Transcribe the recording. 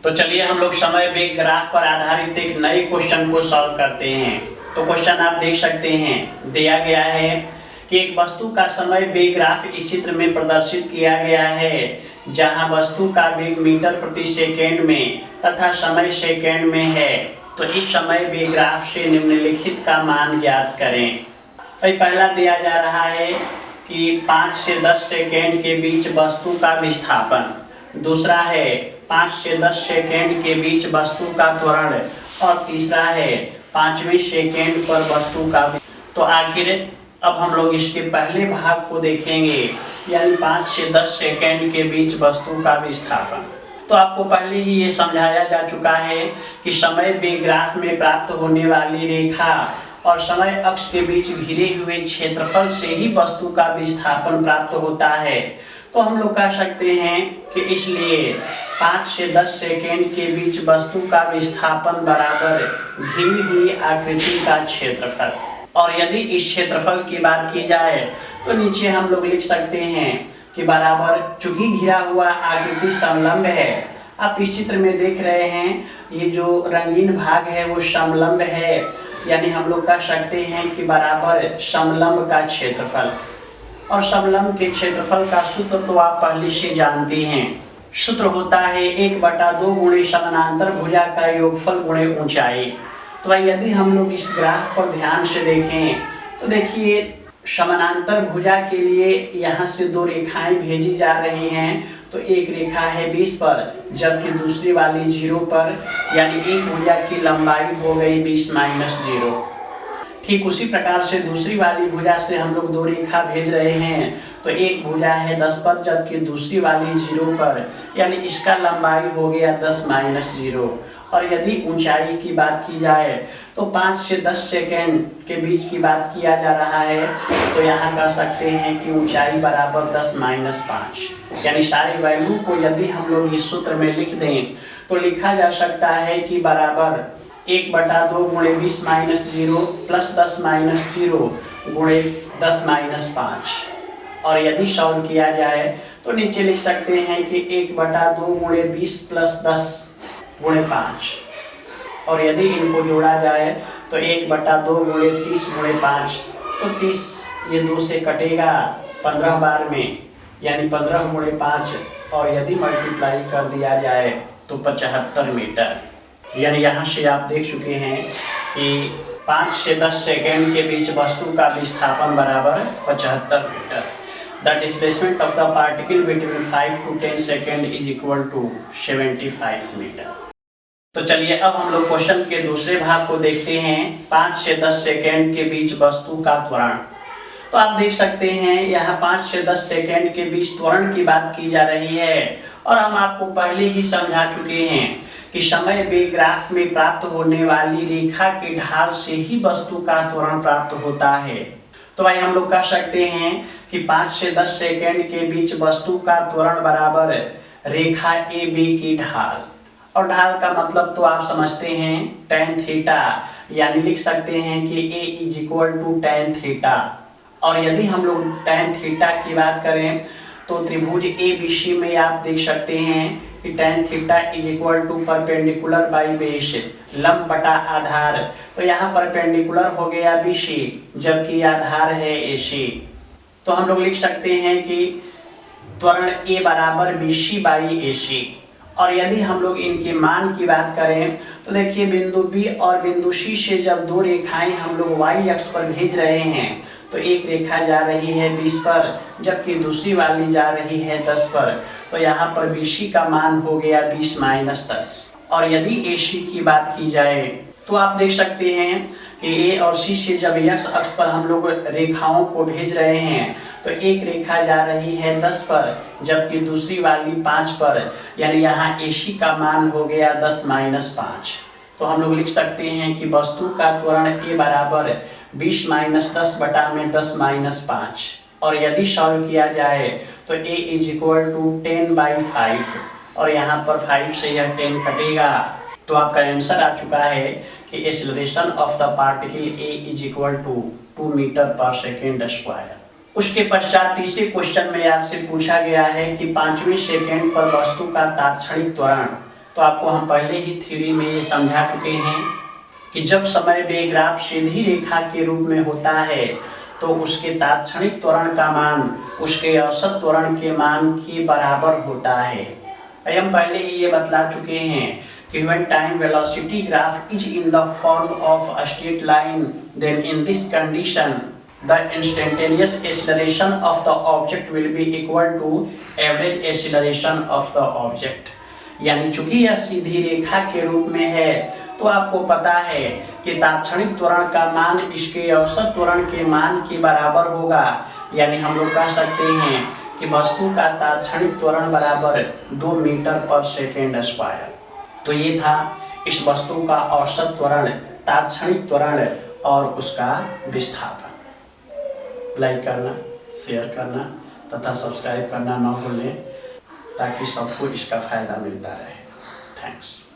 तो चलिए हम लोग समय वेग ग्राफ पर आधारित एक नए क्वेश्चन को सॉल्व करते हैं। तो क्वेश्चन आप देख सकते हैं, दिया गया है कि एक वस्तु का समय वेग ग्राफ इस चित्र में प्रदर्शित किया गया है, जहां वस्तु का वेग मीटर प्रति सेकेंड में तथा समय सेकेंड में है। तो इस समय वेग ग्राफ से निम्नलिखित का मान ज्ञात करें। भाई पहला दिया जा रहा है कि 5 से 10 सेकेंड के बीच वस्तु का विस्थापन, दूसरा है 5 से 10 सेकेंड के बीच वस्तु का त्वरण और तीसरा है 5वें सेकेंड पर वस्तु का। तो आखिर अब हम लोग इसके पहले भाग को देखेंगे, यानी 5 से 10 सेकेंड के बीच वस्तु का विस्थापन। तो आपको पहले ही ये समझाया जा चुका है कि समय वेग ग्राफ में प्राप्त होने वाली रेखा और समय अक्ष के बीच घिरे हुए क्षेत्रफल से ही वस्तु का विस्थापन प्राप्त होता है। तो हम लोग कह सकते हैं कि इसलिए 5 से 10 सेकेंड के बीच वस्तु का विस्थापन बराबर घिरी हुई आकृति का क्षेत्रफल। और यदि इस क्षेत्रफल की बात की जाए तो नीचे हम लोग लिख सकते हैं कि बराबर, चूंकि घिरा हुआ आकृति समलंब है। आप इस चित्र में देख रहे हैं, ये जो रंगीन भाग है वो समलंब है, यानी हम लोग कह सकते हैं कि बराबर समलंब का क्षेत्रफल। और समलंब के क्षेत्रफल का सूत्र तो आप पहले से जानते हैं। सूत्र होता है 1/2 गुणे समानांतर भुजा का योगफल गुणे ऊंचाई। तो भाई यदि हम लोग इस ग्राफ पर ध्यान से देखें तो देखिए, समानांतर भुजा के लिए यहाँ से दो रेखाएं भेजी जा रही हैं। तो एक रेखा है 20 पर, जबकि दूसरी वाली 0 पर, यानी एक भुजा की लंबाई हो गई 20 - 0। ठीक उसी प्रकार से दूसरी वाली भुजा से हम लोग दो रेखा भेज रहे हैं। तो एक भुजा है 10 पर, जबकि दूसरी वाली 0 पर, यानी इसका लंबाई हो गया 10 - 0। और यदि ऊंचाई की बात की जाए तो 5 से 10 सेकेंड के बीच की बात किया जा रहा है। तो यहाँ कह सकते हैं कि ऊंचाई बराबर 10 - 5, यानी सारी वैल्यू को यदि हम लोग इस सूत्र में लिख दें तो लिखा जा सकता है कि बराबर 1/2 गुणे 20 - 0 प्लस 10 - 0 गुणे 10 - 5। और यदि सॉल्व किया जाए तो नीचे लिख सकते हैं कि 1/2 गुणे 20 प्लस 10 गुणे 5। और यदि इनको जोड़ा जाए तो 1/2 गुणे 30 गुणे 5, तो 30 ये 2 से कटेगा 15 बार में, यानी 15 गुणे 5। और यदि मल्टीप्लाई कर दिया जाए तो 75 मीटर। यानी यहाँ से आप देख चुके हैं कि 5 से 10 सेकेंड के बीच वस्तु का विस्थापन बराबर 75 metre. The displacement of the particle between 5 to 10 second is equal to 75 metre. तो चलिए अब हम लोग क्वेश्चन के दूसरे भाग को देखते हैं, 5 से 10 सेकेंड के बीच वस्तु का त्वरण। तो आप देख सकते हैं यहाँ 5 से 10 सेकेंड के बीच त्वरण की बात की जा रही है। और हम आपको पहले ही समझा चुके हैं कि समय वेग ग्राफ में प्राप्त होने वाली रेखा के ढाल से ही वस्तु का त्वरण प्राप्त होता है। तो भाई हम लोग कह सकते हैं कि 5 से 10 सेकेंड के बीच वस्तु का त्वरण बराबर रेखा ए बी की ढाल। और ढाल का मतलब तो आप समझते हैं, tan थीटा, यानी लिख सकते हैं कि A = tan थीटा। और यदि हम लोग tan थीटा की बात करें तो त्रिभुज ABC में आप देख सकते हैं कि tan theta = perpendicular by base, लंब बटा आधार। तो यहाँ परपेंडिकुलर हो गया BC, जबकि आधार है AC। तो हम लोग लिख सकते हैं कि त्वरण A बराबर BC बाई AC। और यदि हम लोग इनके मान की बात करें तो देखिए, बिंदु B और बिंदु C से जब दो रेखाएं हम लोग y अक्ष पर भेज रहे हैं तो एक रेखा जा रही है 20 पर, जबकि दूसरी वाली जा रही है 10 पर। तो यहाँ पर BC का मान हो गया 20 - 10। और यदि AC की बात की जाए तो आप देख सकते हैं कि A और C से जब x अक्ष पर हम लोग रेखाओं को भेज रहे हैं तो एक रेखा जा रही है 10 पर, जबकि दूसरी वाली 5 पर, यानी यहाँ AC का मान हो गया 10 - 5। तो हम लोग लिख सकते हैं कि वस्तु का त्वरण A बराबर 20 - 10 बटा में 10 - 5। और यदि सॉल्व किया जाए तो A = 10/5। और यहाँ पर 5 से यह 10 कटेगा। तो आपका आंसर आ चुका है कि acceleration of the particle A = 2 metre पर सेकेंड स्क्वायर। उसके पश्चात तीसरे क्वेश्चन में आपसे पूछा गया है कि 5वें सेकेंड पर वस्तु का तात्क्षणिक त्वरण तो आपको हम पहले ही थ्योरी में ये समझा चुके हैं कि जब समय वेग ग्राफ सीधी रेखा के रूप में होता है तो उसके तात्क्षणिक त्वरण का मान उसके औसत त्वरण के मान के बराबर होता है। हम पहले ही ये बतला चुके हैं कि when time velocity graph is in the form of a straight line, then in this condition the instantaneous acceleration of the object will be equal to average acceleration of the object। यानी चूंकि यह सीधी रेखा के रूप में है तो आपको पता है कि तात्क्षणिक त्वरण का मान इसके औसत त्वरण के मान के बराबर होगा। यानी हम लोग कह सकते हैं कि वस्तु का तात्क्षणिक त्वरण बराबर 2 मीटर पर सेकेंड स्क्वायर। तो ये था इस वस्तु का औसत त्वरण, तात्क्षणिक त्वरण और उसका विस्थापन। लाइक करना, शेयर करना तथा सब्सक्राइब करना न भूलें ताकि सबको इसका फायदा मिलता रहे। थैंक्स।